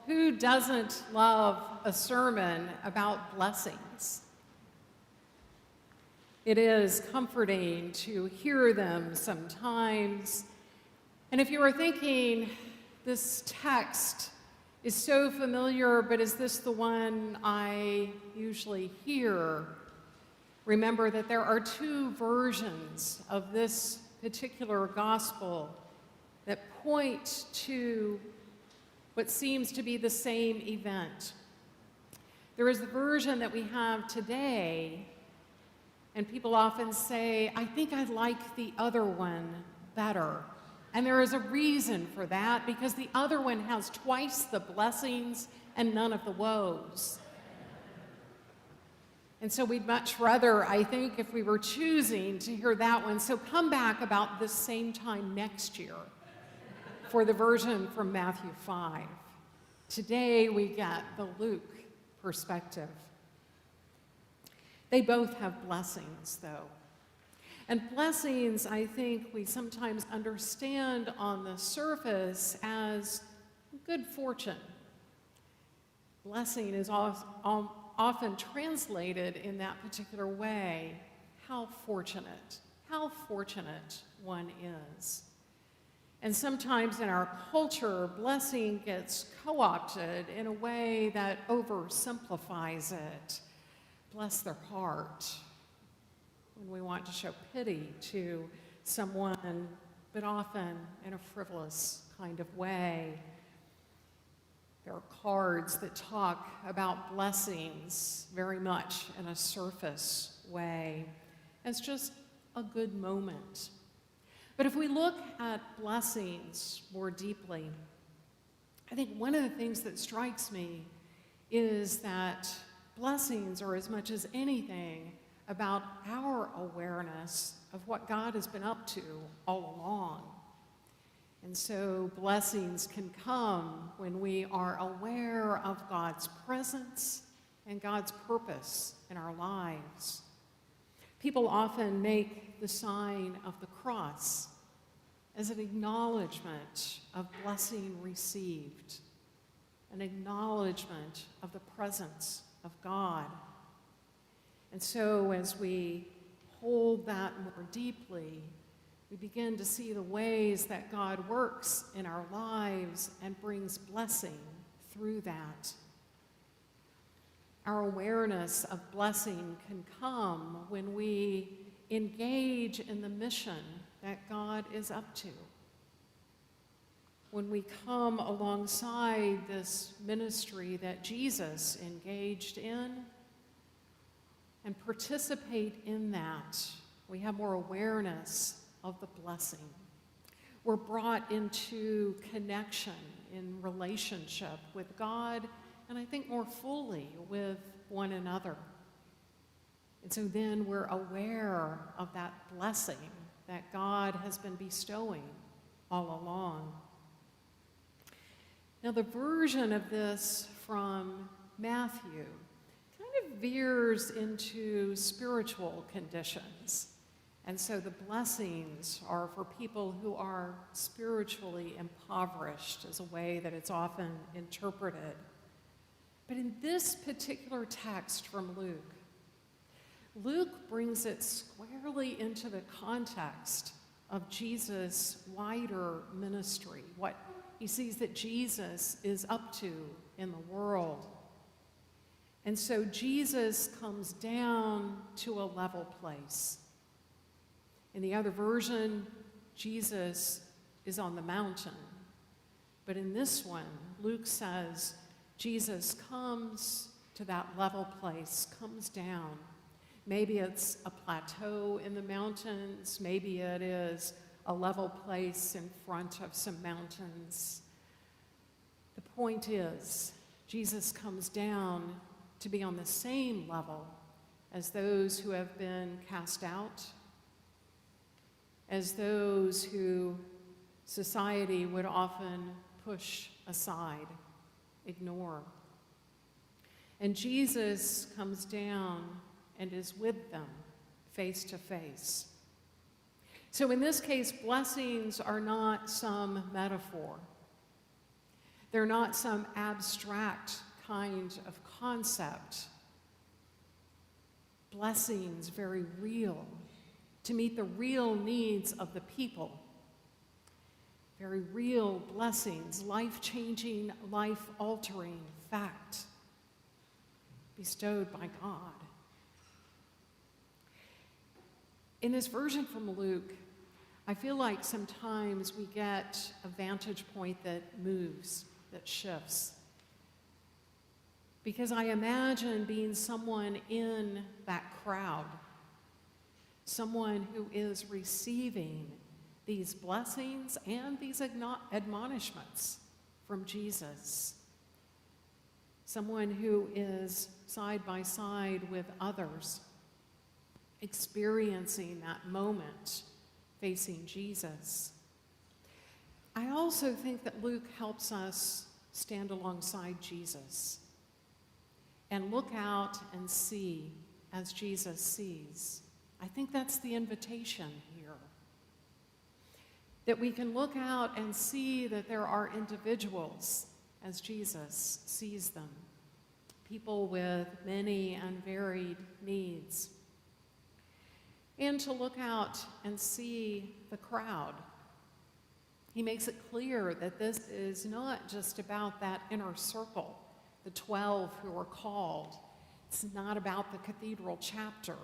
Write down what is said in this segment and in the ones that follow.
Who doesn't love a sermon about blessings? It is comforting to hear them sometimes. And if you are thinking, this text is so familiar, but is this the one I usually hear? Remember that there are two versions of this particular gospel that point to what seems to be the same event. There is the version that we have today, and people often say, I think I like the other one better. And there is a reason for that, because the other one has twice the blessings and none of the woes. And so we'd much rather, I think, if we were choosing to hear that one, so come back about this same time next year for the version from Matthew 5. Today we get the Luke perspective. They both have blessings, though. And blessings, I think, we sometimes understand on the surface as good fortune. Blessing is often translated in that particular way. How fortunate one is. And sometimes in our culture, blessing gets co-opted in a way that oversimplifies it. Bless their heart. When we want to show pity to someone, but often in a frivolous kind of way. There are cards that talk about blessings very much in a surface way. It's just a good moment. But if we look at blessings more deeply, I think one of the things that strikes me is that blessings are, as much as anything, about our awareness of what God has been up to all along. And so blessings can come when we are aware of God's presence and God's purpose in our lives. People often make the sign of the cross as an acknowledgement of blessing received, an acknowledgement of the presence of God. And so as we hold that more deeply, we begin to see the ways that God works in our lives and brings blessing through that. Our awareness of blessing can come when we engage in the mission that God is up to. When we come alongside this ministry that Jesus engaged in and participate in that, we have more awareness of the blessing. We're brought into connection, in relationship with God, and I think more fully with one another. And so then we're aware of that blessing that God has been bestowing all along. Now, the version of this from Matthew kind of veers into spiritual conditions. And so the blessings are for people who are spiritually impoverished, is a way that it's often interpreted. But in this particular text from Luke, Luke brings it squarely into the context of Jesus' wider ministry, what he sees that Jesus is up to in the world. And so Jesus comes down to a level place. In the other version, Jesus is on the mountain. But in this one, Luke says Jesus comes to that level place, comes down. Maybe it's a plateau in the mountains. Maybe it is a level place in front of some mountains. The point is, Jesus comes down to be on the same level as those who have been cast out, as those who society would often push aside, ignore. And Jesus comes down and is with them face to face. So in this case, blessings are not some metaphor. They're not some abstract kind of concept. Blessings, very real, to meet the real needs of the people. Very real blessings, life-changing, life-altering fact bestowed by God. In this version from Luke, I feel like sometimes we get a vantage point that moves, that shifts. Because I imagine being someone in that crowd, someone who is receiving these blessings and these admonishments from Jesus. Someone who is side by side with others, experiencing that moment facing Jesus. I also think that Luke helps us stand alongside Jesus and look out and see as Jesus sees. I think that's the invitation here. That we can look out and see that there are individuals as Jesus sees them, people with many and varied needs. And to look out and see the crowd. He makes it clear that this is not just about that inner circle, the 12 who are called. It's not about the cathedral chapter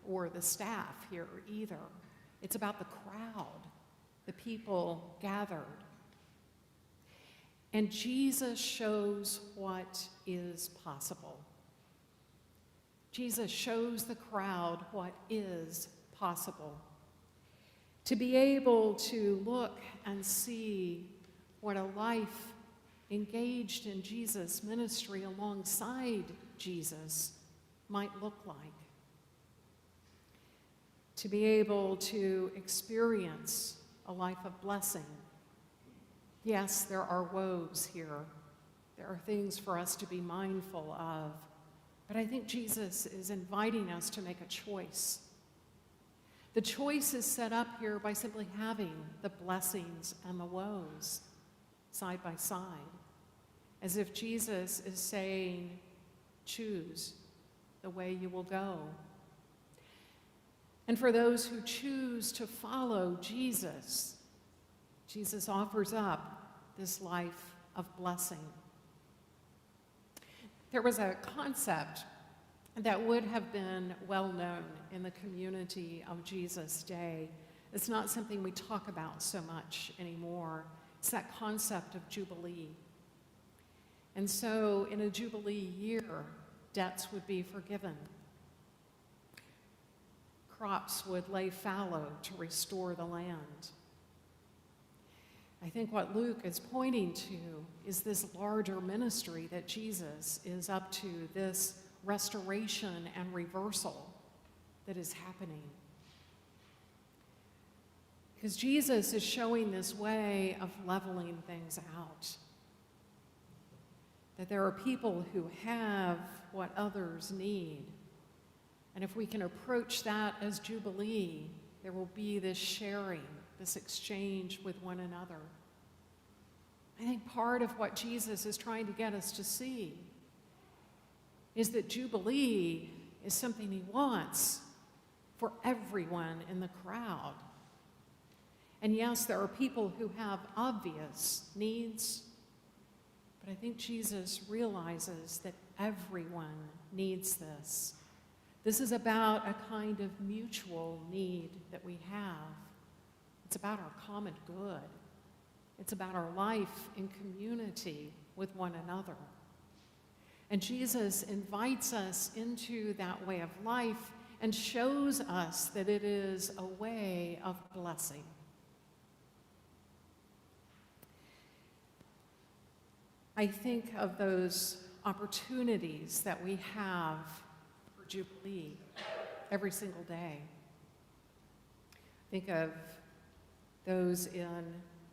or the staff here either. It's about the crowd, the people gathered. And Jesus shows what is possible. Jesus shows the crowd what is possible. To be able to look and see what a life engaged in Jesus' ministry alongside Jesus might look like. To be able to experience a life of blessing. Yes, there are woes here. There are things for us to be mindful of. But I think Jesus is inviting us to make a choice. The choice is set up here by simply having the blessings and the woes side by side, as if Jesus is saying, choose the way you will go. And for those who choose to follow Jesus, Jesus offers up this life of blessing. There was a concept that would have been well known in the community of Jesus' day. It's not something we talk about so much anymore. It's that concept of Jubilee. And so in a Jubilee year, debts would be forgiven. Crops would lay fallow to restore the land. I think what Luke is pointing to is this larger ministry that Jesus is up to, this restoration and reversal that is happening. Because Jesus is showing this way of leveling things out. That there are people who have what others need. And if we can approach that as Jubilee, there will be this sharing, this exchange with one another. I think part of what Jesus is trying to get us to see is that Jubilee is something he wants for everyone in the crowd. And yes, there are people who have obvious needs, but I think Jesus realizes that everyone needs this. This is about a kind of mutual need that we have. It's about our common good. It's about our life in community with one another. And Jesus invites us into that way of life and shows us that it is a way of blessing. I think of those opportunities that we have for Jubilee every single day. Think of those in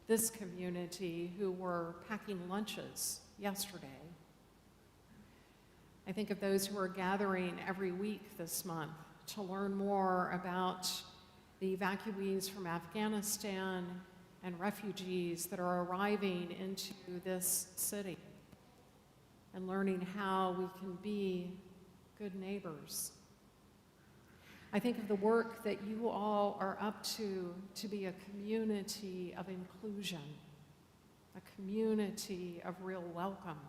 this community who were packing lunches yesterday. I think of those who are gathering every week this month to learn more about the evacuees from Afghanistan and refugees that are arriving into this city and learning how we can be good neighbors. I think of the work that you all are up to be a community of inclusion, a community of real welcome.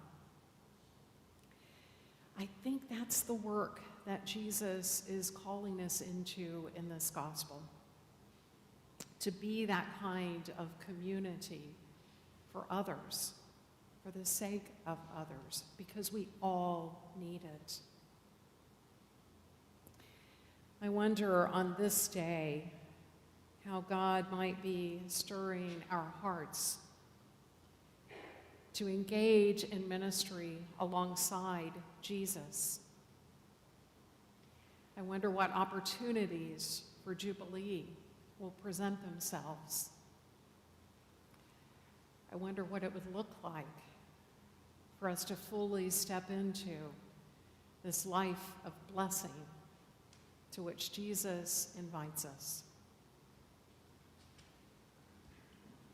I think that's the work that Jesus is calling us into in this gospel, to be that kind of community for others, for the sake of others, because we all need it. I wonder on this day how God might be stirring our hearts to engage in ministry alongside Jesus. I wonder what opportunities for Jubilee will present themselves. I wonder what it would look like for us to fully step into this life of blessing to which Jesus invites us.